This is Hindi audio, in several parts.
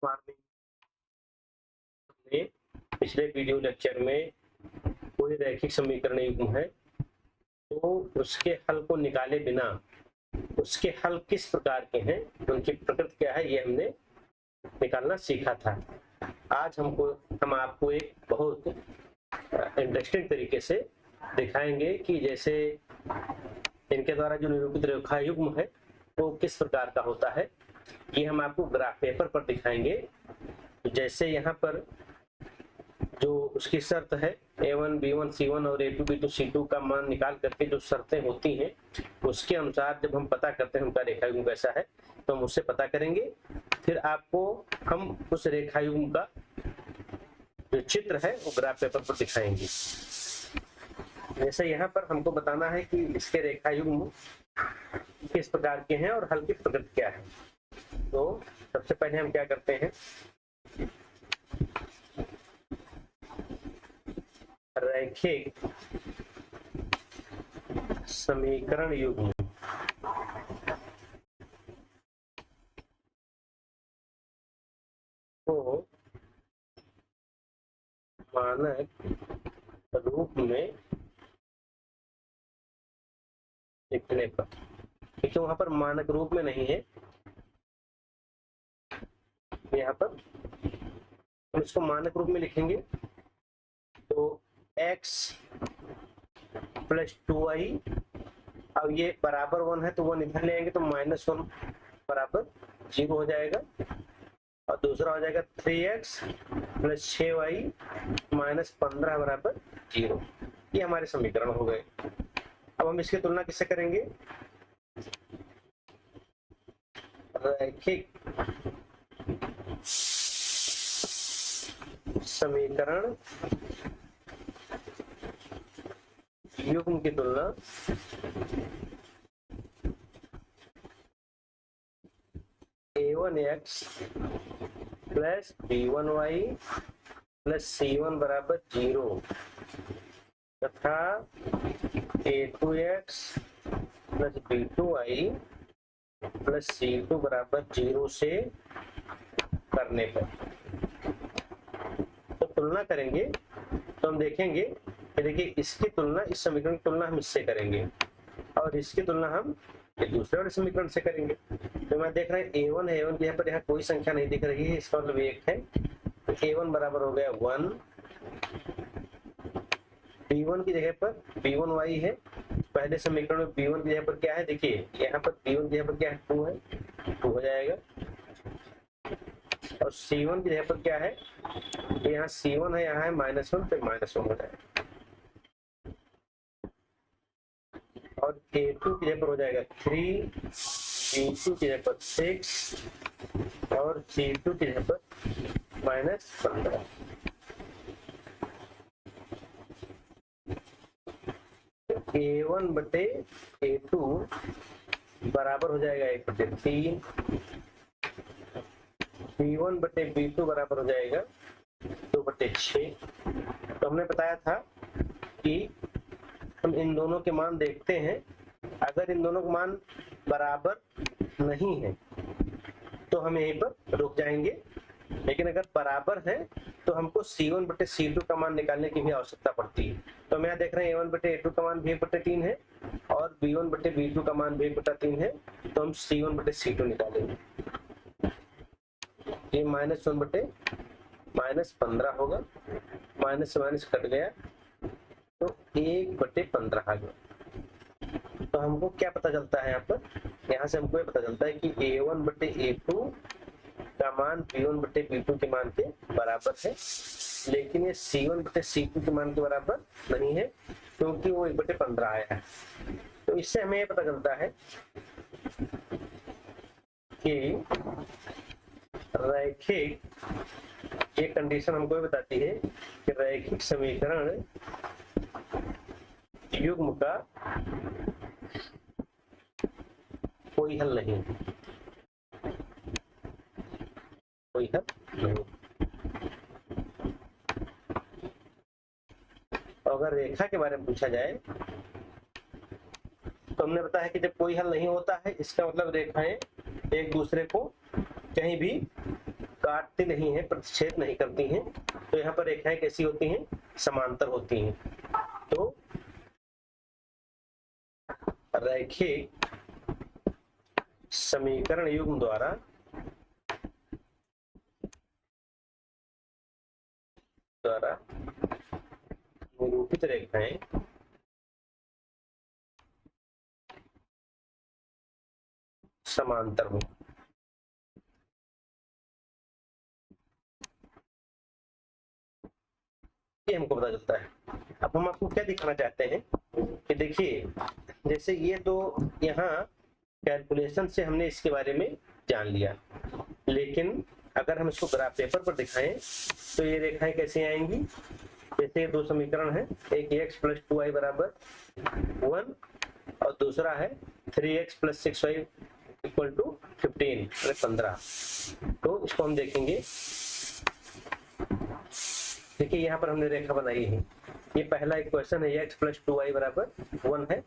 हमने पिछले वीडियो लेक्चर में कोई रैखिक समीकरण युग्म है तो उसके हल को निकाले बिना उसके हल किस प्रकार के हैं, उनकी प्रकृति क्या है, ये हमने निकालना सीखा था। आज हम आपको एक बहुत इंटरेस्टिंग तरीके से दिखाएंगे कि जैसे इनके द्वारा जो निरूपित रेखा युग्म है वो किस प्रकार का होता है। ये हम आपको ग्राफ पेपर पर दिखाएंगे। जैसे यहाँ पर जो उसकी शर्त है a1 b1 c1 और a2 b2 c2 का मान निकाल करके जो शर्तें होती हैं उसके अनुसार जब हम पता करते हैं उनका रेखा युग्म कैसा है तो हम उससे पता करेंगे। फिर आपको हम उस रेखा युग्म का जो चित्र है वो ग्राफ पेपर पर दिखाएंगे। जैसे यहाँ पर हमको बताना है कि इसके रेखा युग्म किस प्रकार के हैं और हल की प्रकृति क्या है। तो सबसे पहले हम क्या करते हैं, रैखिक समीकरण युग्म को मानक रूप में लिखने पर, देखिए वहां पर मानक रूप में नहीं है, यहाँ पर हम इसको मानक रूप में लिखेंगे तो x प्लस 2y, अब ये बराबर 1 है तो 1 इधर ले आएंगे तो -1 बराबर 0 हो जाएगा और दूसरा हो जाएगा 3x प्लस 6y माइनस 15 बराबर 0। ये हमारे समीकरण हो गए। अब हम इसकी तुलना किससे करेंगे, रैखिक समीकरण युग्म की तुलना a1x plus b1y plus c1 बराबर 0 तथा a2x plus b2y plus c2 बराबर 0 से करने पर। तो तुलना करेंगे तो हम देखेंगे, देखिए इसकी तुलना, इस समीकरण की तुलना हम इससे करेंगे और इसकी तुलना हम एक दूसरे वाले समीकरण से करेंगे। तो मैं देख रहे हैं a1 है, a1 की यहाँ पर यहाँ कोई संख्या नहीं दिख रही है, इसका मतलब 1 है तो a1 बराबर हो गया 1। b1 की जगह पर b1y है, पहले समीकरण में b1 की जगह पर क्या है, देखिए यहाँ पर b1 की जगह पर क्या है 2 है, 2 हो जाएगा और c1 की जगह पर क्या है, यहाँ c1 है, यहाँ है -1 फिर -1 हो जाएगा और a2 की जगह पर हो जाएगा 3, b2 की जगह पर 6 और c2 की जगह पर -15। a1 बटे a2 बराबर हो जाएगा 1/3, b1 बटे b2 बराबर हो जाएगा 2/6। तो हमने बताया था कि हम इन दोनों के मान देखते हैं, अगर इन दोनों के मान बराबर नहीं है तो हम यहीं पर रुक जाएंगे, लेकिन अगर बराबर है तो हमको c1 बटे c2 का मान निकालने की भी आवश्यकता पड़ती है। तो हम यहाँ देख रहे हैं a1 बटे a2 का मान भी 1/3 है और b1 बटे b2 का मान भी 1/3 है, तो हम c1 बटे c2 निकालेंगे। ये -1 बटे -15 होगा, माइनस से माइनस कट गया तो 1/15 आ गया। तो हमको क्या पता चलता है, यहाँ पर यहाँ से हमको ये पता चलता है कि a1 बटे a2 का मान b1 बटे b2 के मान के बराबर है, लेकिन ये c1 बटे c2 के मान के बराबर नहीं है क्योंकि वो 1/15 आया है। तो इससे हमें ये पता चलता है कि रैखिक, ये कंडीशन हमको ये बताती है कि रैखिक समीकरण युग्म का कोई हल नहीं, कोई हल नहीं। तो अगर रेखा के बारे में पूछा जाए तो हमने बताया कि जब कोई हल नहीं होता है इसका मतलब रेखाएं एक दूसरे को कहीं भी काटती नहीं है, प्रतिच्छेद नहीं करती हैं, तो यहाँ पर रेखाएं कैसी होती हैं? समांतर होती हैं। तो रैखिक समीकरण युग्म द्वारा निरूपित रेखाएं समांतर हो। ये हमको पता चलता है। अब हम आपको क्या दिखाना चाहते हैं कि देखिए, जैसे ये तो यहाँ कैलकुलेशन से हमने इसके बारे में जान लिया, लेकिन अगर हम इसको ग्राफ पेपर पर दिखाएं तो ये रेखाएं कैसे आएंगी? जैसे दो समीकरण है, एक x + 2y = 1 और दूसरा है 3x + 6y = 15। तो इसको हम देखेंगे। देखिए यहाँ पर हमने रेखा बनाई है, ये पहला इक्वेशन है, x + 2y = 1 है।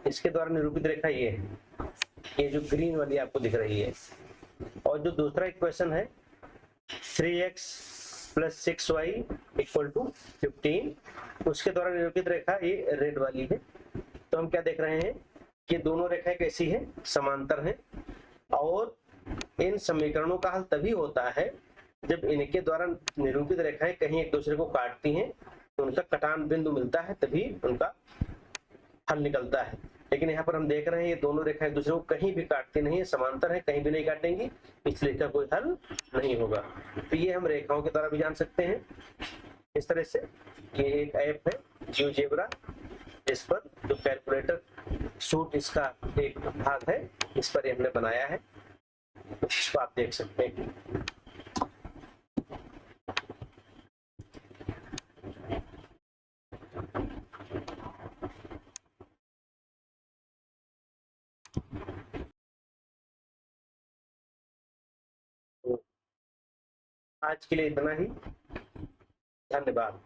इसके द्वारा निरूपित रेखा ये है, ये जो ग्रीन वाली आपको दिख रही है। और जो दूसरा इक्वेशन है 3x + 6y = 15, उसके द्वारा निरूपित रेखा ये रेड वाली है। तो हम क्या देख रहे हैं कि दोनों रेखाएं कैसी हैं? समांतर हैं। और इन समीकरणों का हल तभी होता है जब इनके द्वारा निरूपित रेखाएं कहीं एक दूसरे को काटती हैं, तो उनका कटान बिंदु मिलता है, तभी उनका हल निकलता है। लेकिन यहाँ पर हम देख रहे हैं ये दोनों रेखाएं एक दूसरे को कहीं भी काटती नहीं है, समांतर है, कहीं भी नहीं काटेंगी, इसलिए इसका कोई हल नहीं होगा। तो ये हम रेखाओं के द्वारा भी जान सकते हैं इस तरह से। ये एक ऐप है जियोजेब्रा, इस पर जो कैलकुलेटर सूट इसका एक भाग है, इस पर हमने बनाया है, इसको आप देख सकते हैं। आज के लिए इतना ही, धन्यवाद।